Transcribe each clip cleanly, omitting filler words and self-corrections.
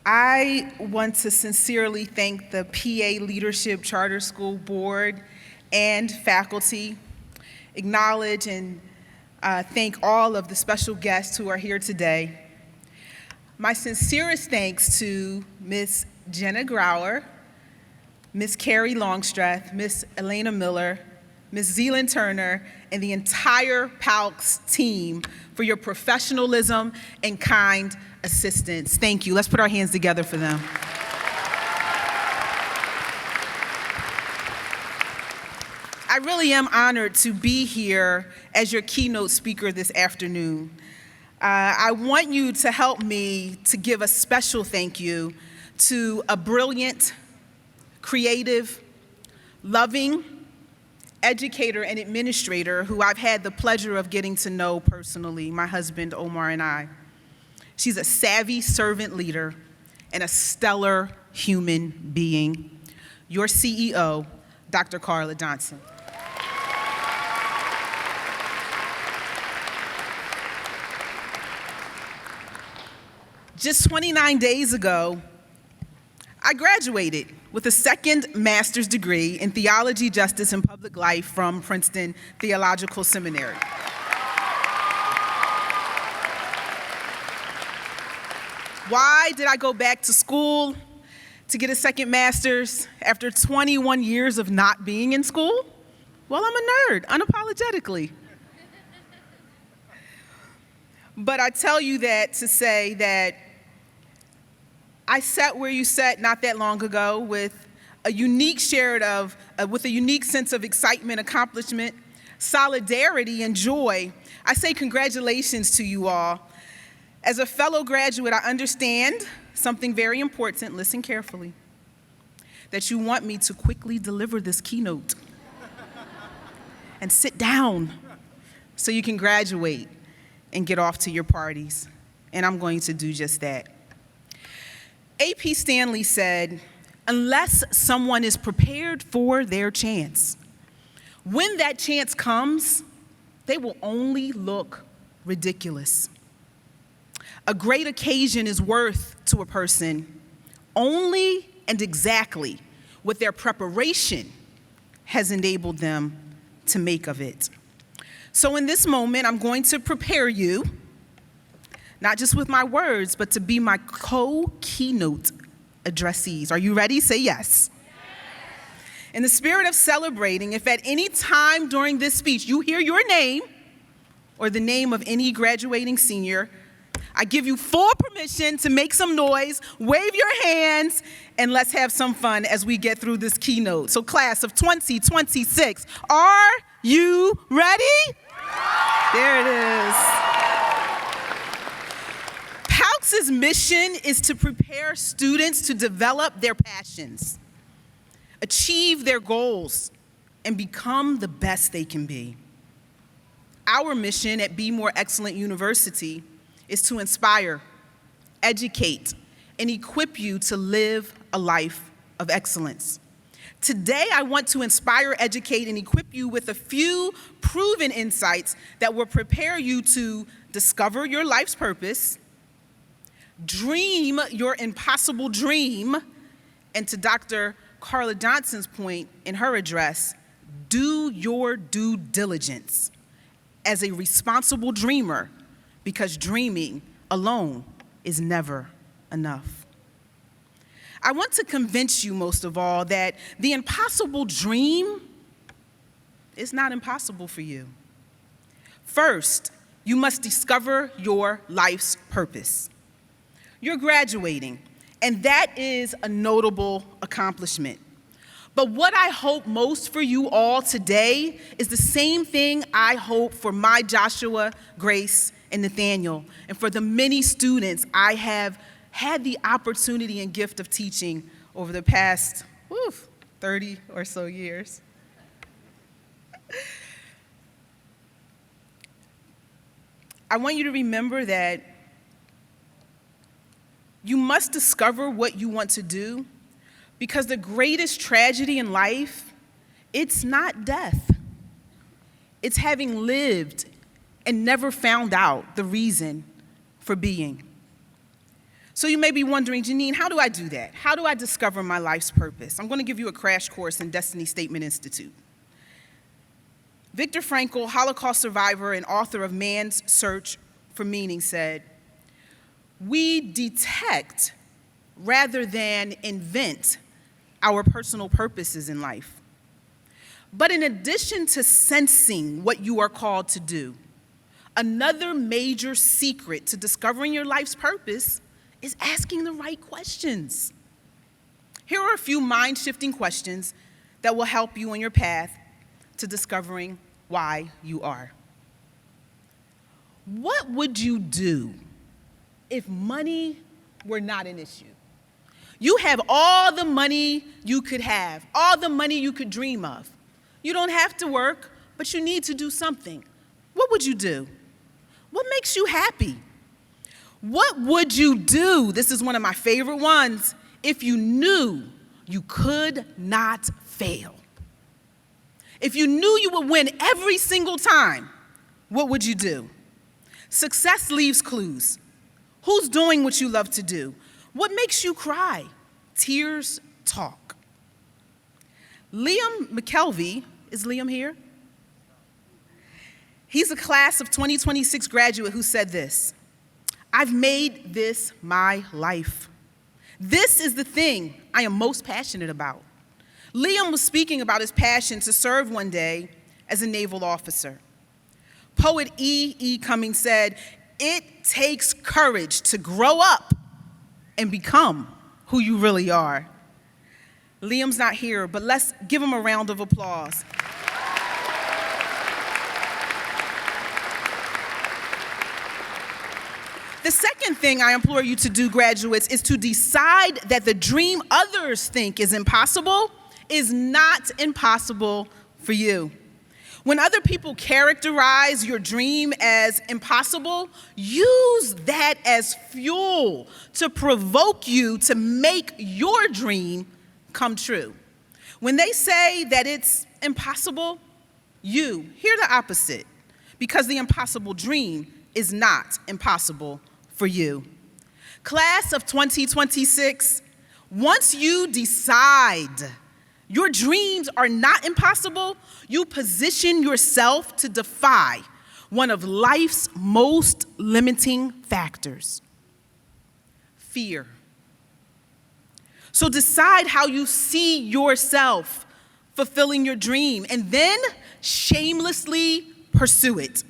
I want to sincerely thank the PA Leadership Charter School Board and faculty, acknowledge and thank all of the special guests who are here today. My sincerest thanks to Ms. Jenna Grauer, Ms. Carrie Longstreth, Ms. Elena Miller, Ms. Zealand Turner, and the entire PALCS team for your professionalism and kind assistance. Thank you. Let's put our hands together for them. I really am honored to be here as your keynote speaker this afternoon. I want you to help me to give a special thank you to a brilliant, creative, loving educator and administrator who I've had the pleasure of getting to know personally, my husband Omar and I. She's a savvy servant leader and a stellar human being. Your CEO, Dr. Carla Johnson. Just 29 days ago, I graduated with a second master's degree in theology, justice, and public life from Princeton Theological Seminary. Why did I go back to school to get a second master's after 21 years of not being in school? Well, I'm a nerd, unapologetically. But I tell you that to say that I sat where you sat not that long ago with a unique with a unique sense of excitement, accomplishment, solidarity, and joy. I say congratulations to you all. As a fellow graduate, I understand something very important, listen carefully, that you want me to quickly deliver this keynote and sit down so you can graduate and get off to your parties. And I'm going to do just that. A.P. Stanley said, unless someone is prepared for their chance, when that chance comes, they will only look ridiculous. A great occasion is worth to a person only and exactly what their preparation has enabled them to make of it. So in this moment, I'm going to prepare you, not just with my words, but to be my co-keynote addressees. Are you ready? Say yes. In the spirit of celebrating, if at any time during this speech you hear your name or the name of any graduating senior, I give you full permission to make some noise, wave your hands, and let's have some fun as we get through this keynote. So class of 2026, are you ready? There it is. PALCS's mission is to prepare students to develop their passions, achieve their goals, and become the best they can be. Our mission at Be More Excellent University is to inspire, educate, and equip you to live a life of excellence. Today, I want to inspire, educate, and equip you with a few proven insights that will prepare you to discover your life's purpose, dream your impossible dream, and to Dr. Carla Johnson's point in her address, do your due diligence as a responsible dreamer, because dreaming alone is never enough. I want to convince you, most of all, that the impossible dream is not impossible for you. First, you must discover your life's purpose. You're graduating, and that is a notable accomplishment. But what I hope most for you all today is the same thing I hope for my Joshua, Grace, and Nathanael, and for the many students I have had the opportunity and gift of teaching over the past 30 or so years. I want you to remember that you must discover what you want to do, because the greatest tragedy in life, it's not death. It's having lived and never found out the reason for being. So you may be wondering, Jéneen, how do I do that? How do I discover my life's purpose? I'm going to give you a crash course in Destiny Statement Institute. Viktor Frankl, Holocaust survivor and author of Man's Search for Meaning, said, "We detect rather than invent our personal purposes in life. But in addition to sensing what you are called to do, another major secret to discovering your life's purpose is asking the right questions." Here are a few mind-shifting questions that will help you on your path to discovering why you are. What would you do if money were not an issue? You have all the money you could have, all the money you could dream of. You don't have to work, but you need to do something. What would you do? What makes you happy? What would you do, this is one of my favorite ones, if you knew you could not fail? If you knew you would win every single time, what would you do? Success leaves clues. Who's doing what you love to do? What makes you cry? Tears talk. Liam McKelvey, is Liam here? He's a class of 2026 graduate who said this: "I've made this my life. This is the thing I am most passionate about." Liam was speaking about his passion to serve one day as a naval officer. Poet E. Cummings said, "It takes courage to grow up and become who you really are." Liam's not here, but let's give him a round of applause. The second thing I implore you to do, graduates, is to decide that the dream others think is impossible is not impossible for you. When other people characterize your dream as impossible, use that as fuel to provoke you to make your dream come true. When they say that it's impossible, you hear the opposite, because the impossible dream is not impossible for you. Class of 2026, once you decide your dreams are not impossible, you position yourself to defy one of life's most limiting factors: fear. So decide how you see yourself fulfilling your dream, and then shamelessly pursue it.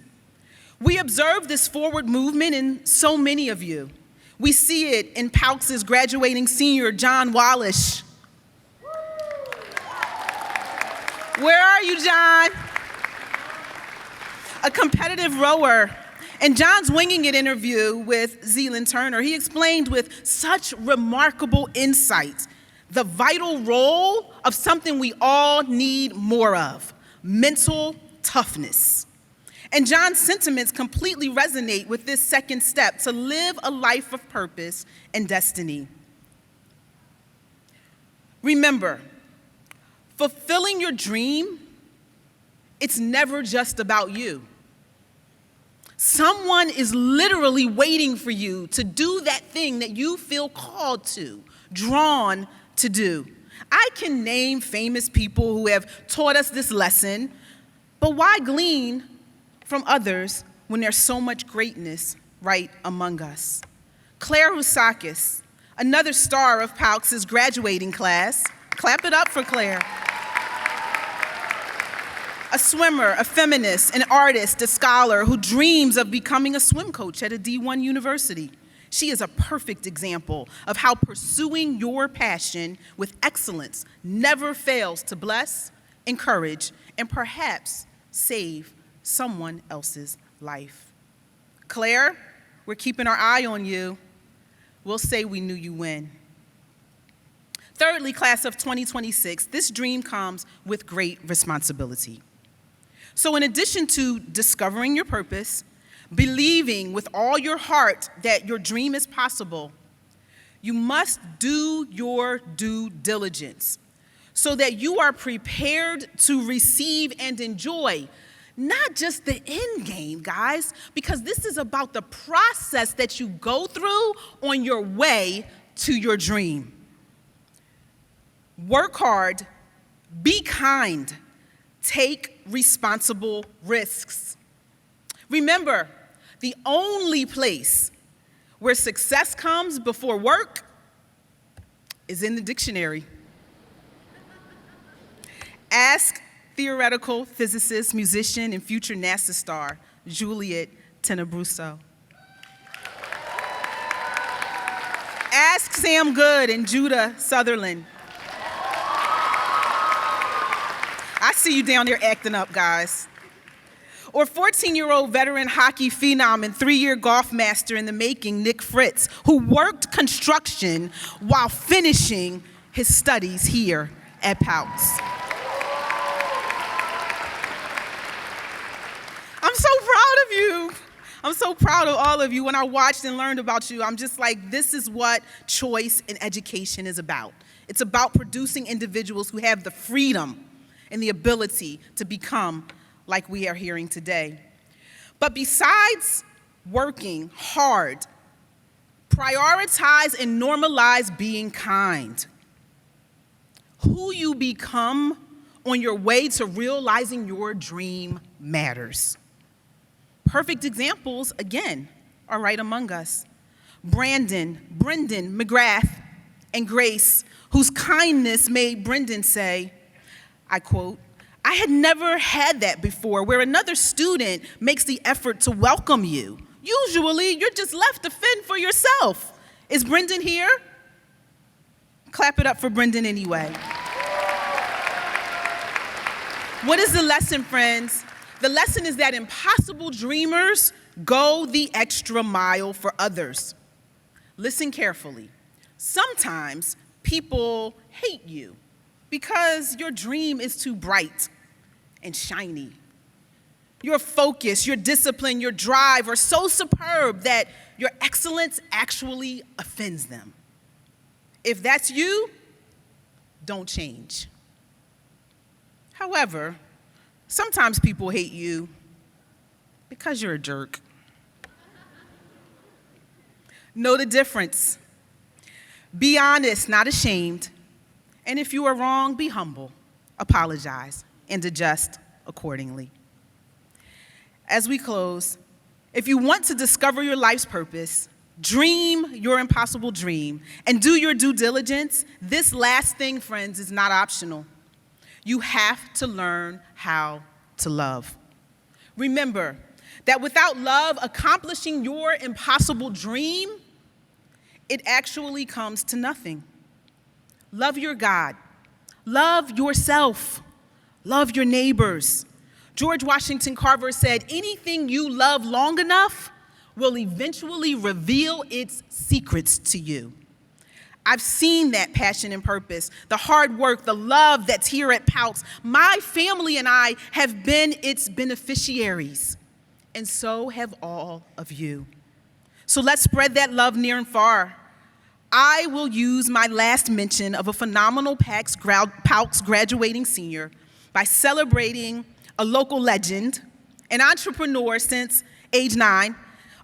We observe this forward movement in so many of you. We see it in PALCS's graduating senior, John Wallish. Where are you, John? A competitive rower. In John's Winging It interview with Zealand Turner, he explained with such remarkable insight the vital role of something we all need more of: mental toughness. And John's sentiments completely resonate with this second step to live a life of purpose and destiny. Remember, fulfilling your dream, it's never just about you. Someone is literally waiting for you to do that thing that you feel called to, drawn to do. I can name famous people who have taught us this lesson, but why glean from others when there's so much greatness right among us? Claire Rousakis, another star of PALCS's graduating class. Clap it up for Claire. A swimmer, a feminist, an artist, a scholar who dreams of becoming a swim coach at a D1 university. She is a perfect example of how pursuing your passion with excellence never fails to bless, encourage, and perhaps save someone else's life. Claire, we're keeping our eye on you. We'll say we knew you when. Thirdly, class of 2026, this dream comes with great responsibility. So in addition to discovering your purpose, believing with all your heart that your dream is possible, you must do your due diligence so that you are prepared to receive and enjoy Not just the end game, guys, because this is about the process that you go through on your way to your dream. Work hard, be kind, take responsible risks. Remember, the only place where success comes before work is in the dictionary. Ask theoretical physicist, musician, and future NASA star, Juliet Tenebruso. Ask Sam Good and Judah Sutherland. I see you down there acting up, guys. Or 14-year-old veteran hockey phenom and 3-year golf master in the making, Nick Fritz, who worked construction while finishing his studies here at PALCS. I'm so proud of you. I'm so proud of all of you. When I watched and learned about you, I'm just like, this is what choice in education is about. It's about producing individuals who have the freedom and the ability to become like we are hearing today. But besides working hard, prioritize and normalize being kind. Who you become on your way to realizing your dream matters. Perfect examples, again, are right among us. Brendan McGrath, and Grace, whose kindness made Brendan say, I quote, "I had never had that before, where another student makes the effort to welcome you. Usually, you're just left to fend for yourself." Is Brendan here? Clap it up for Brendan anyway. What is the lesson, friends? The lesson is that impossible dreamers go the extra mile for others. Listen carefully. Sometimes people hate you because your dream is too bright and shiny. Your focus, your discipline, your drive are so superb that your excellence actually offends them. If that's you, don't change. However, sometimes people hate you because you're a jerk. Know the difference. Be honest, not ashamed. And if you are wrong, be humble, apologize, and adjust accordingly. As we close, if you want to discover your life's purpose, dream your impossible dream, and do your due diligence, this last thing, friends, is not optional. You have to learn how to love. Remember that without love, accomplishing your impossible dream, it actually comes to nothing. Love your God. Love yourself. Love your neighbors. George Washington Carver said, anything you love long enough will eventually reveal its secrets to you. I've seen that passion and purpose, the hard work, the love that's here at PALCS. My family and I have been its beneficiaries, and so have all of you. So let's spread that love near and far. I will use my last mention of a phenomenal PALCS graduating senior by celebrating a local legend, an entrepreneur since age 9,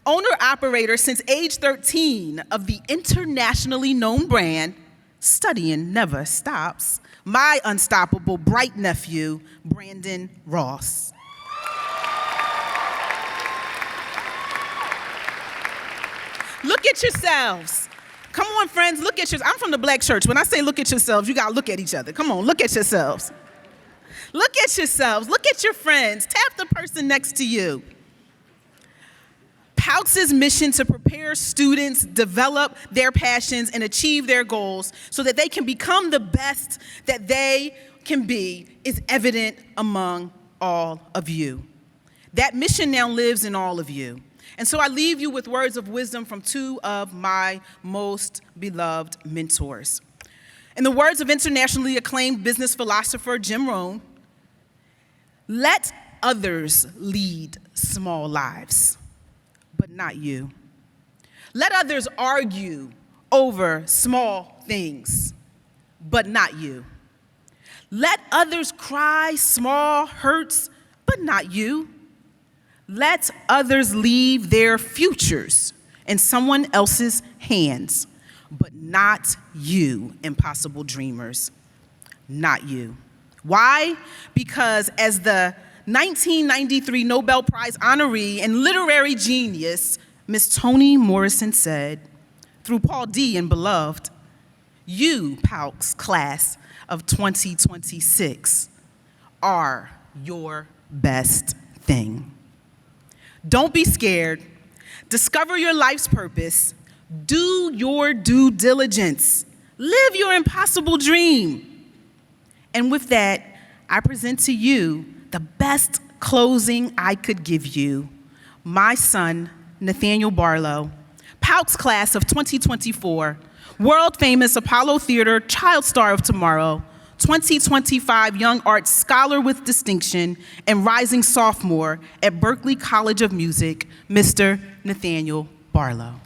owner-operator since age 13 of the internationally known brand, Studying Never Stops, my unstoppable bright nephew, Brandon Ross. Look at yourselves. Come on, friends, look at yourselves. I'm from the Black church. When I say look at yourselves, you gotta look at each other. Come on, look at yourselves. Look at yourselves. Look at your friends. Tap the person next to you. PALCS's mission to prepare students, develop their passions, and achieve their goals so that they can become the best that they can be is evident among all of you. That mission now lives in all of you. And so I leave you with words of wisdom from two of my most beloved mentors. In the words of internationally acclaimed business philosopher Jim Rohn, let others lead small lives, but not you. Let others argue over small things, but not you. Let others cry small hurts, but not you. Let others leave their futures in someone else's hands, but not you, impossible dreamers. Not you. Why? Because as the 1993 Nobel Prize honoree and literary genius, Miss Toni Morrison said, through Paul D. and Beloved, you, PALCS Class of 2026, are your best thing. Don't be scared. Discover your life's purpose. Do your due diligence. Live your impossible dream. And with that, I present to you the best closing I could give you. My son, Nathanael Barlow, PALCS Class of 2024, world-famous Apollo Theater Child Star of Tomorrow, 2025 Young Arts Scholar with Distinction, and rising sophomore at Berklee College of Music, Mr. Nathanael Barlow.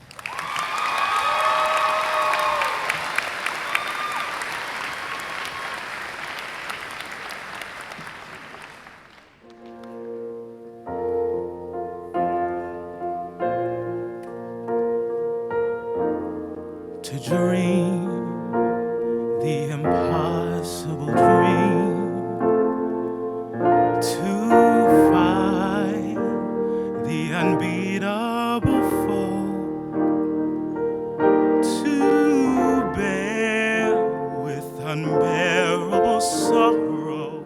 To dream the impossible dream, to fight the unbeatable foe, to bear with unbearable sorrow,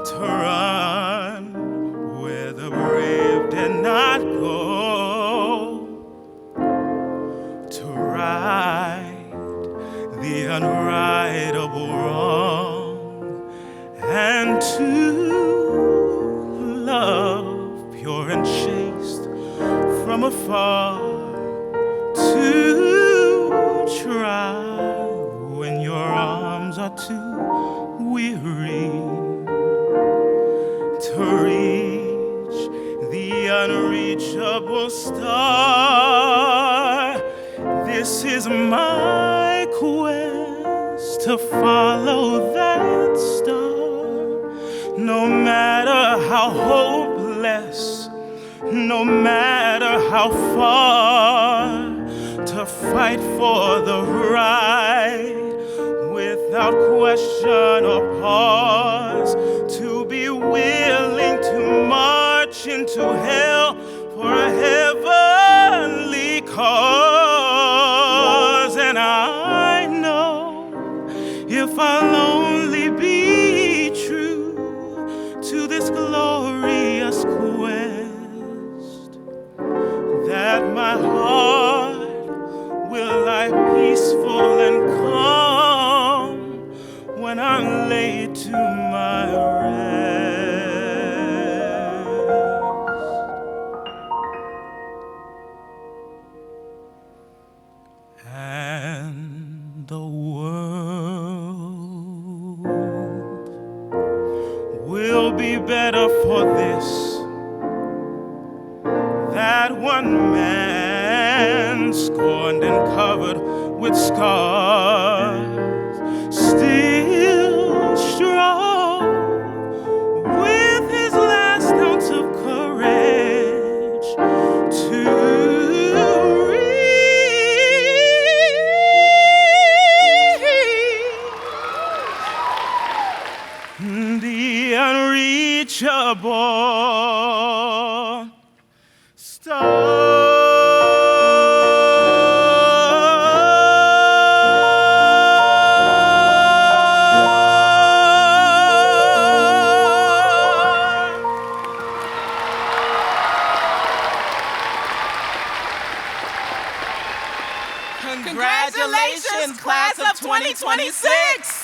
to run where the brave did not go, to right the unrightable wrong, and to love pure and chaste from afar, to try when your arms are too weary, to reach the unreachable star. This is my quest, to follow that star, no matter how hopeless, no matter how far, to fight for the right without question or pause, to be willing to march into hell for a heavenly cause. And I know if I'll only be true to this glorious quest, that my heart will lie peaceful and calm when I'm laid to my rest. And the world will be better for this, that one man scorned and covered with scars, still strong with his last ounce of courage to reach the unreachable star. Congratulations, class of 2026!